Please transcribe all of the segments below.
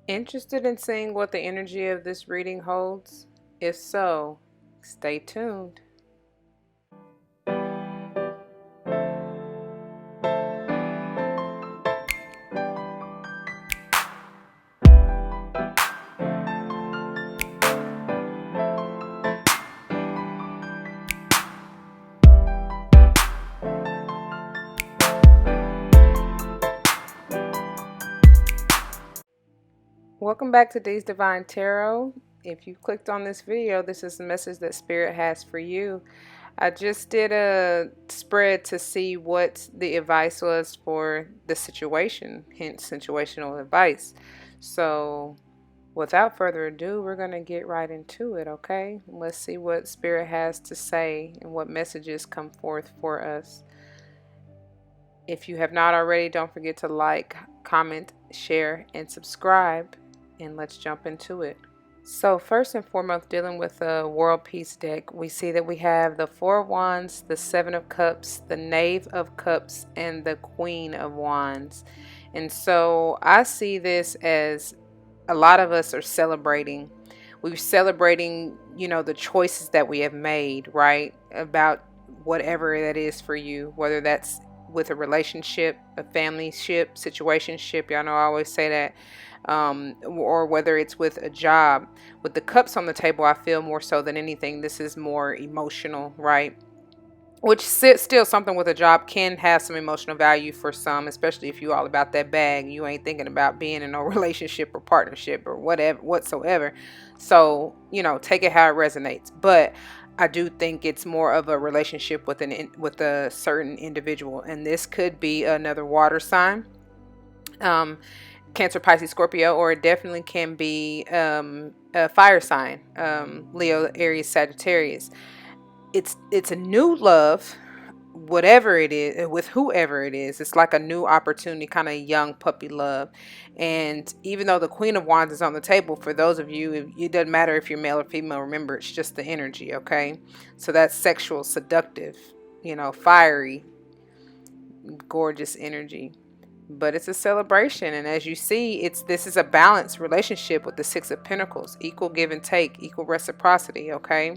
Interested in seeing what the energy of this reading holds? If so, stay tuned. Welcome back to D's Divine Tarot. If you clicked on this video, this is the message that Spirit has for you. I just did a spread to see what the advice was for the situation, hence situational advice. So without further ado, we're going to get right into it, okay? Let's see what Spirit has to say and what messages come forth for us. If you have not already, don't forget to like, comment, share, and subscribe. And let's jump into it. So first and foremost, dealing with the World Peace deck, we see that we have the Four of Wands, the Seven of Cups, the Knave of Cups, and the Queen of Wands. And so I see this as a lot of us are celebrating. We're celebrating, the choices that we have made, right? About whatever that is for you, whether that's with a relationship, a family ship, situationship. Y'all know I always say that. Or whether it's with a job. With the cups on the table, I feel more so than anything, this is more emotional, right? Which still something with a job can have some emotional value for some, especially if you're all about that bag. You ain't thinking about being in a relationship or partnership or whatever whatsoever. So, take it how it resonates. But I do think it's more of a relationship with a certain individual, and this could be another water sign. Cancer, Pisces, Scorpio, or it definitely can be a fire sign, Leo, Aries, Sagittarius. It's a new love, whatever it is, with whoever it is. It's like a new opportunity, kind of young puppy love. And even though the Queen of Wands is on the table, for those of you, it doesn't matter if you're male or female. Remember, it's just the energy, okay? So that's sexual, seductive, fiery, gorgeous energy. But it's a celebration, and as you see, this is a balanced relationship with the Six of Pentacles, equal give and take, equal reciprocity. Okay,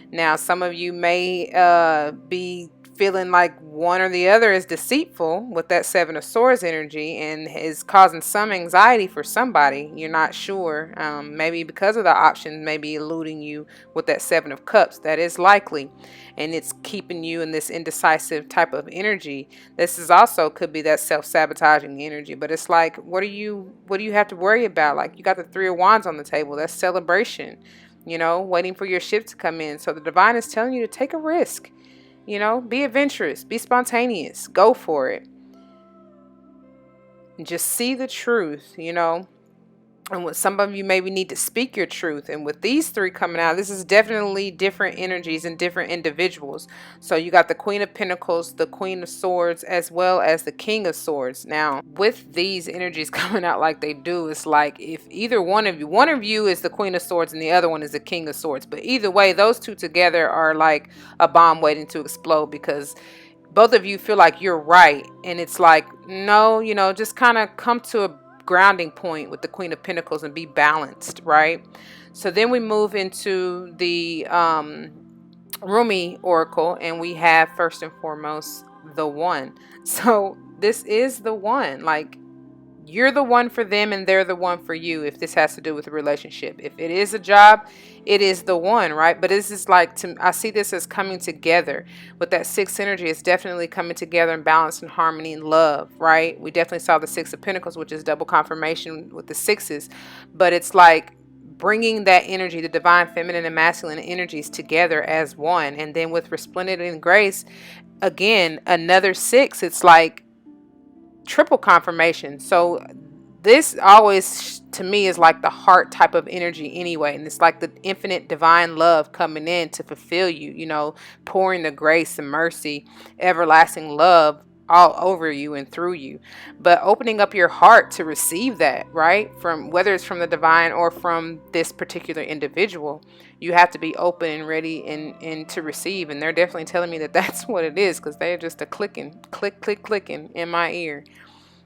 now some of you may be feeling like one or the other is deceitful with that Seven of Swords energy and is causing some anxiety for somebody. You're not sure, maybe because of the options maybe eluding you with that Seven of Cups. That is likely, and it's keeping you in this indecisive type of energy. This is also could be that self-sabotaging energy, but it's like, what do you have to worry about? Like, you got the Three of Wands on the table. That's celebration, waiting for your ship to come in. So the divine is telling you to take a risk. Be adventurous, be spontaneous, go for it. And just see the truth, And with some of you maybe need to speak your truth. And with these three coming out, this is definitely different energies and different individuals. So you got the Queen of Pentacles, the Queen of Swords, as well as the King of Swords. Now, with these energies coming out like they do, it's like if either one of you is the Queen of Swords and the other one is the King of Swords. But either way, those two together are like a bomb waiting to explode, because both of you feel like you're right. And it's like, no, just kind of come to a grounding point with the Queen of Pentacles and be balanced, right? So then we move into the Rumi Oracle, and we have first and foremost the one. So this is the one. Like, you're the one for them and they're the one for you, if this has to do with a relationship. If it is a job, it is the one, right? But this is like, I see this as coming together with that sixth energy. It's definitely coming together in balance and harmony and love, right? We definitely saw the Six of Pentacles, which is double confirmation with the sixes. But it's like bringing that energy, the divine feminine and masculine energies together as one. And then with resplendent and grace, again, another six. It's like triple confirmation. So this always to me is like the heart type of energy anyway, and it's like the infinite divine love coming in to fulfill you, pouring the grace and mercy, everlasting love all over you and through you, but opening up your heart to receive that, right? From whether it's from the divine or from this particular individual, you have to be open and ready and to receive. And they're definitely telling me that that's what it is, because they're just a clicking in my ear.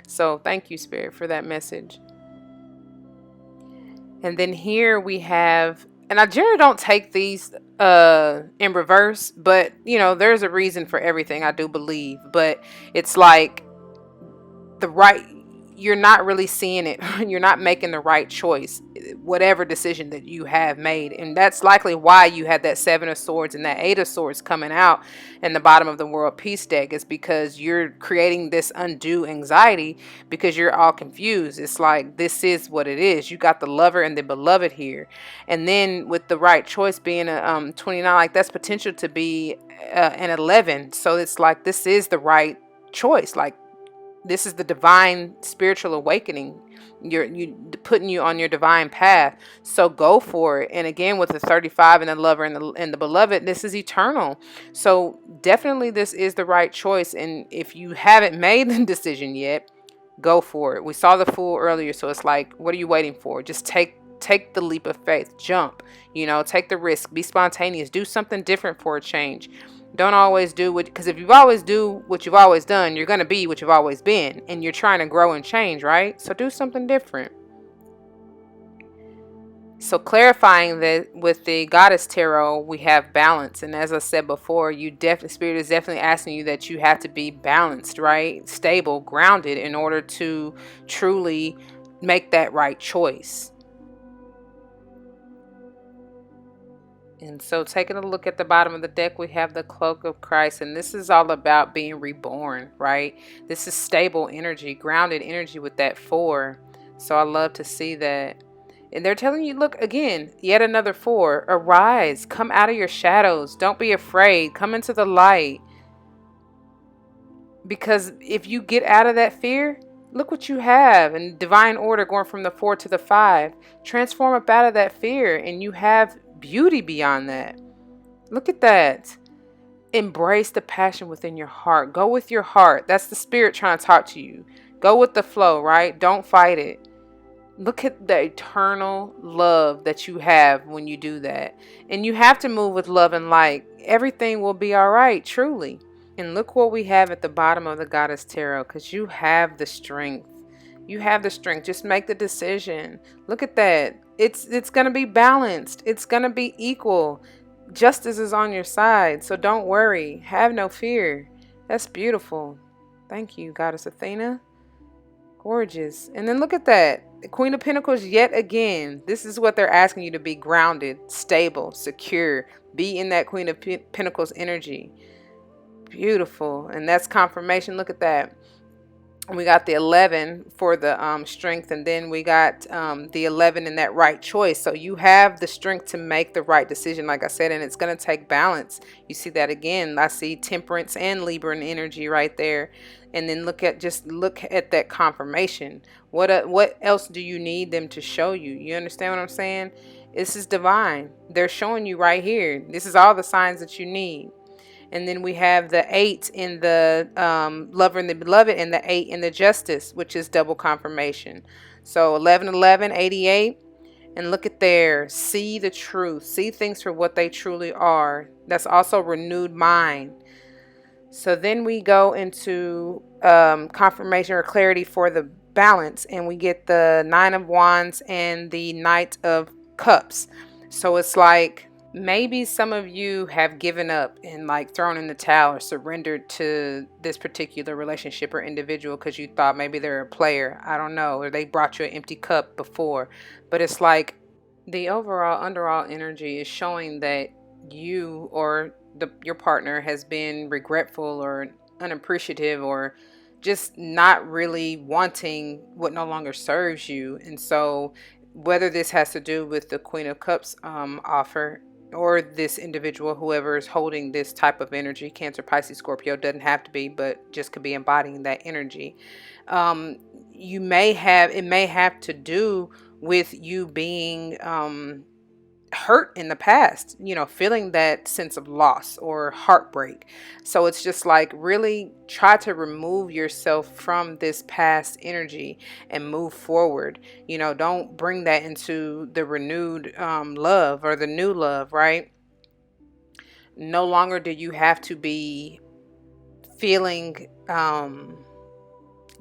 So thank you, Spirit, for that message. And then here we have, and I generally don't take these in reverse, but there's a reason for everything, I do believe. But it's like the right, you're not really seeing it. You're not making the right choice, whatever decision that you have made. And that's likely why you had that Seven of Swords and that Eight of Swords coming out in the bottom of the World Peace deck, is because you're creating this undue anxiety because you're all confused. It's like, this is what it is. You got the Lover and the Beloved here. And then with the right choice being a 29, like that's potential to be an 11. So it's like, this is the right choice. Like, this is the divine spiritual awakening. You putting you on your divine path. So go for it. And again, with the 35 and the Lover and the Beloved, this is eternal. So definitely this is the right choice. And if you haven't made the decision yet, go for it. We saw the Fool earlier, so it's like, what are you waiting for? Just take the leap of faith. Jump. Take the risk. Be spontaneous. Do something different for a change. Don't always do what, because if you always do what you've always done, you're going to be what you've always been, and you're trying to grow and change, right? So do something different. So clarifying that with the Goddess Tarot, we have balance. And as I said before, Spirit is definitely asking you that you have to be balanced, right? Stable, grounded in order to truly make that right choice. And so taking a look at the bottom of the deck, we have the Cloak of Christ. And this is all about being reborn, right? This is stable energy, grounded energy with that 4. So I love to see that. And they're telling you, look, again, yet another 4. Arise, come out of your shadows. Don't be afraid. Come into the light. Because if you get out of that fear, look what you have. In divine order, going from the 4 to the 5. Transform up out of that fear, and you have beauty beyond that. Look at that. Embrace the passion within your heart. Go with your heart. That's the Spirit trying to talk to you. Go with the flow, right? Don't fight it. Look at the eternal love that you have when you do that. And you have to move with love and light. Everything will be all right, truly. And look what we have at the bottom of the Goddess Tarot, because you have the strength. You have the strength. Just make the decision. Look at that. It's going to be balanced. It's going to be equal. Justice is on your side. So don't worry. Have no fear. That's beautiful. Thank you, Goddess Athena. Gorgeous. And then look at that. The Queen of Pentacles yet again. This is what they're asking you to be: grounded, stable, secure. Be in that Queen of Pentacles energy. Beautiful. And that's confirmation. Look at that. We got the 11 for the strength, and then we got the 11 in that right choice. So you have the strength to make the right decision, like I said, and it's going to take balance. You see that again. I see Temperance and Libra energy right there. And then look at that confirmation. What else do you need them to show you? You understand what I'm saying? This is divine. They're showing you right here. This is all the signs that you need. And then we have the 8 in the Lover and the Beloved, and the 8 in the Justice, which is double confirmation. So 11, 88. And look at there. See the truth. See things for what they truly are. That's also renewed mind. So then we go into confirmation or clarity for the balance. And we get the 9 of Wands and the Knight of Cups. So it's like, maybe some of you have given up and like thrown in the towel or surrendered to this particular relationship or individual because you thought maybe they're a player. I don't know. Or they brought you an empty cup before. But it's like the underall energy is showing that you or your partner has been regretful or unappreciative or just not really wanting what no longer serves you. And so whether this has to do with the Queen of Cups offer, or this individual, whoever is holding this type of energy, Cancer, Pisces, Scorpio, doesn't have to be, but just could be embodying that energy. It may have to do with you being hurt in the past, feeling that sense of loss or heartbreak. So it's just like, really try to remove yourself from this past energy and move forward. Don't bring that into the renewed love or the new love, right? No longer do you have to be feeling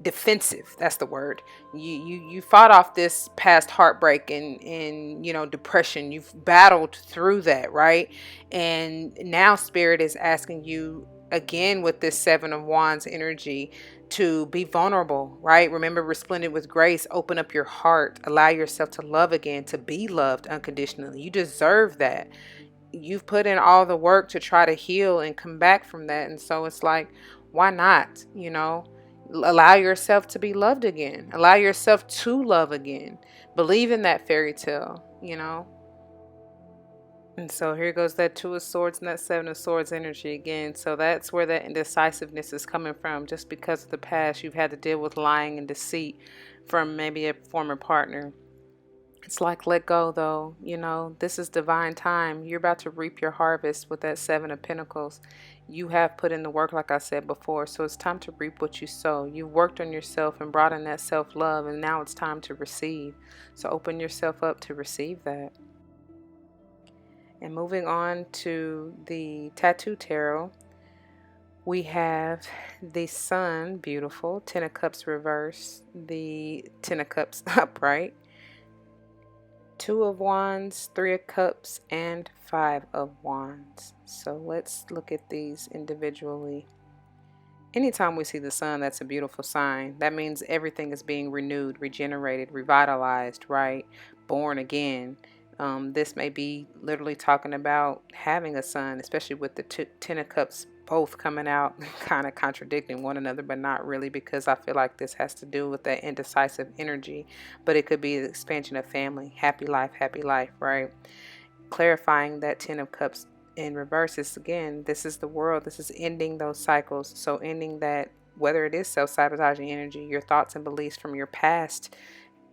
defensive. That's the word. You fought off this past heartbreak and depression. You've battled through that, right? And now spirit is asking you again with this 7 of Wands energy to be vulnerable, right? Remember, resplendent with grace. Open up your heart, allow yourself to love again, to be loved unconditionally. You deserve that. You've put in all the work to try to heal and come back from that. And so it's like, why not? Allow yourself to be loved again. Allow yourself to love again. Believe in that fairy tale. And so here goes that 2 of Swords and that 7 of Swords energy again. So that's where that indecisiveness is coming from. Just because of the past, you've had to deal with lying and deceit from maybe a former partner. It's like, let go though. This is divine time. You're about to reap your harvest with that 7 of Pentacles. You have put in the work, like I said before. So it's time to reap what you sow. You worked on yourself and brought in that self-love, and now it's time to receive. So open yourself up to receive that. And moving on to the Tattoo Tarot, we have the Sun, beautiful, 10 of Cups reverse, the 10 of Cups upright, 2 of Wands, 3 of Cups, and 5 of Wands. So let's look at these individually. Anytime we see the Sun, that's a beautiful sign. That means everything is being renewed, regenerated, revitalized, right? Born again. This may be literally talking about having a son, especially with the 10 of Cups both coming out, kind of contradicting one another, but not really, because I feel like this has to do with that indecisive energy. But it could be the expansion of family, happy life, right? Clarifying that 10 of Cups in reverse is, again, this is the world. This is ending those cycles. So ending that, whether it is self-sabotaging energy, your thoughts and beliefs from your past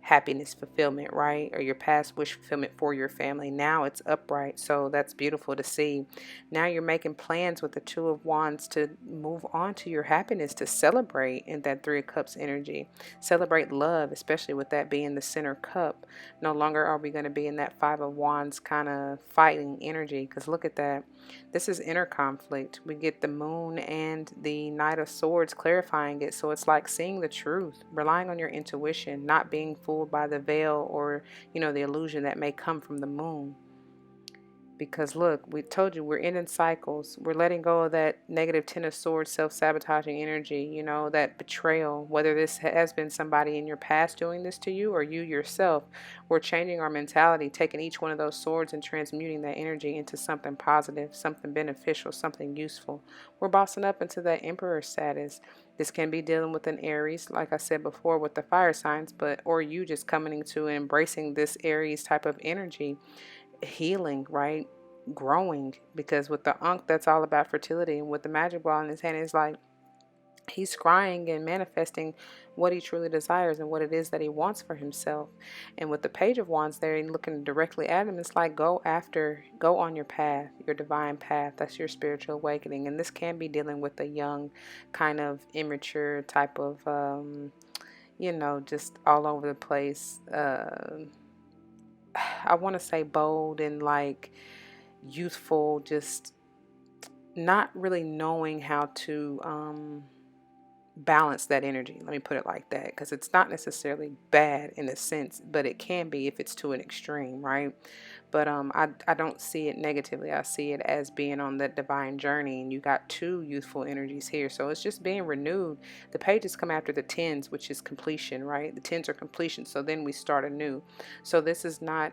happiness fulfillment, right? Or your past wish fulfillment for your family. Now it's upright. So that's beautiful to see. Now you're making plans with the 2 of Wands to move on to your happiness, to celebrate in that 3 of Cups energy. Celebrate love, especially with that being the center cup. No longer are we going to be in that 5 of Wands kind of fighting energy, because look at that. This is inner conflict. We get the Moon and the Knight of Swords clarifying it. So it's like seeing the truth, relying on your intuition, not being fooled by the veil or, the illusion that may come from the Moon. Because look, we told you we're ending cycles. We're letting go of that negative 10 of Swords, self-sabotaging energy, that betrayal. Whether this has been somebody in your past doing this to you or you yourself, we're changing our mentality, taking each one of those swords and transmuting that energy into something positive, something beneficial, something useful. We're bossing up into that Emperor status. This can be dealing with an Aries, like I said before, with the fire signs, or you just coming into and embracing this Aries type of energy. Healing, right? Growing, because with the Ankh, that's all about fertility, and with the magic ball in his hand, it's like he's crying and manifesting what he truly desires and what it is that he wants for himself. And with the Page of Wands there and looking directly at him, it's like go on your path, your divine path. That's your spiritual awakening. And this can be dealing with a young, kind of immature type of just all over the place, I want to say bold and like youthful, just not really knowing how to balance that energy. Let me put it like that, because it's not necessarily bad in a sense, but it can be if it's to an extreme, right? But I don't see it negatively. I see it as being on that divine journey, and you got 2 youthful energies here. So it's just being renewed. The pages come after the 10s, which is completion, right? The 10s are completion. So then we start anew. So this is not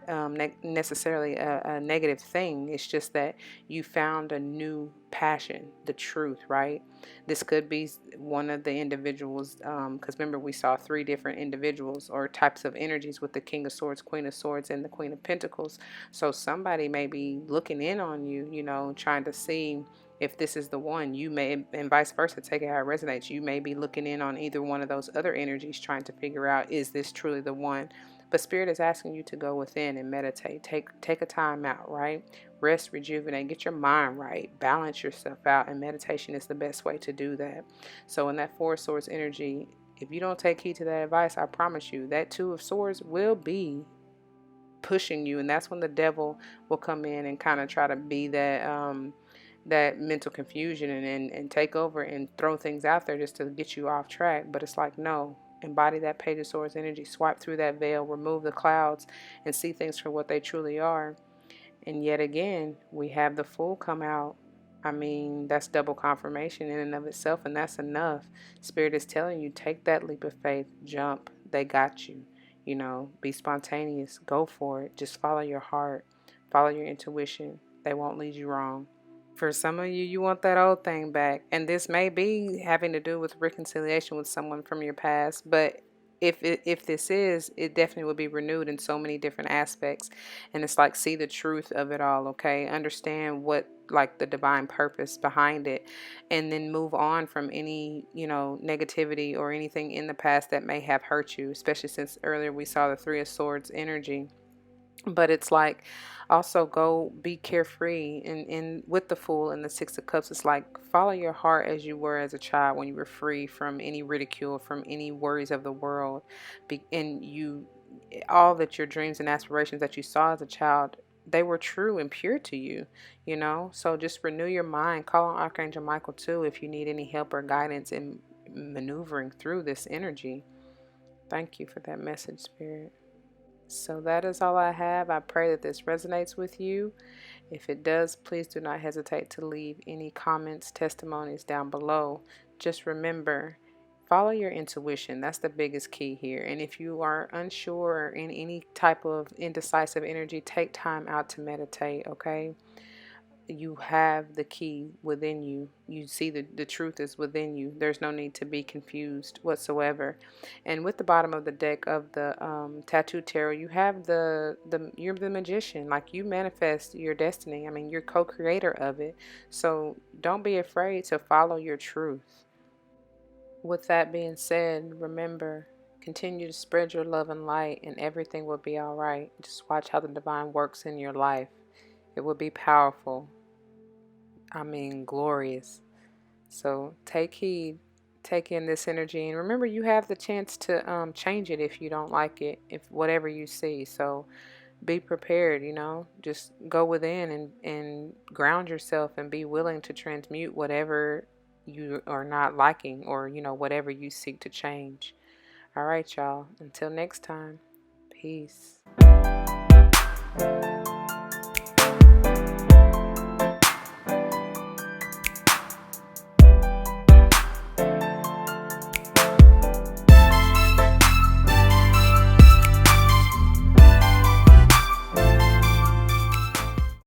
necessarily a negative thing. It's just that you found a new passion, the truth, right? This could be one of the individuals, because remember we saw 3 different individuals or types of energies with the King of Swords, Queen of Swords, and the Queen of Pentacles. So somebody may be looking in on you, trying to see if this is the one. You may, and vice versa, take it how it resonates. You may be looking in on either one of those other energies, trying to figure out, is this truly the one? But Spirit is asking you to go within and meditate. Take a time out, right? Rest, rejuvenate, get your mind right, balance yourself out, and meditation is the best way to do that. So in that 4 of Swords energy, if you don't take heed to that advice, I promise you that 2 of Swords will be pushing you, and that's when the devil will come in and kind of try to be that that mental confusion and take over and throw things out there just to get you off track. But it's like, no, embody that page of swords energy, swipe through that veil, remove the clouds, and see things for what they truly are. And yet again, we have the Fool come out. I mean, that's double confirmation in and of itself, and that's enough. Spirit is telling you, take that leap of faith, jump. They got you. Be spontaneous, go for it. Just follow your heart, follow your intuition. They won't lead you wrong. For some of you, you want that old thing back. And this may be having to do with reconciliation with someone from your past. But if this is, it definitely will be renewed in so many different aspects. And it's like, see the truth of it all, okay? Understand what, like, the divine purpose behind it. And then move on from any, negativity or anything in the past that may have hurt you, especially since earlier we saw the Three of Swords energy. But it's like, also go be carefree, and with the Fool and the Six of Cups, it's like, follow your heart as you were as a child when you were free from any ridicule, from any worries of the world. And you, all that your dreams and aspirations that you saw as a child, they were true and pure to you. So just renew your mind. Call on Archangel Michael too if you need any help or guidance in maneuvering through this energy. Thank you for that message, Spirit. So that is all I have. I pray that this resonates with you. If it does, please do not hesitate to leave any comments, testimonies down below. Just remember, follow your intuition. That's the biggest key here. And if you are unsure or in any type of indecisive energy, take time out to meditate, okay? You have the key within you. You see the truth is within you. There's no need to be confused whatsoever. And with the bottom of the deck of the tattoo tarot, you have you're the magician. Like, you manifest your destiny. I mean, you're co-creator of it. So don't be afraid to follow your truth. With that being said, remember, continue to spread your love and light, and everything will be all right. Just watch how the divine works in your life. It will be powerful. I mean, glorious. So take heed, take in this energy, and remember, you have the chance to change it if you don't like it, if whatever you see. So be prepared. Just go within and ground yourself and be willing to transmute whatever you are not liking, or whatever you seek to change. All right, y'all. Until next time. Peace.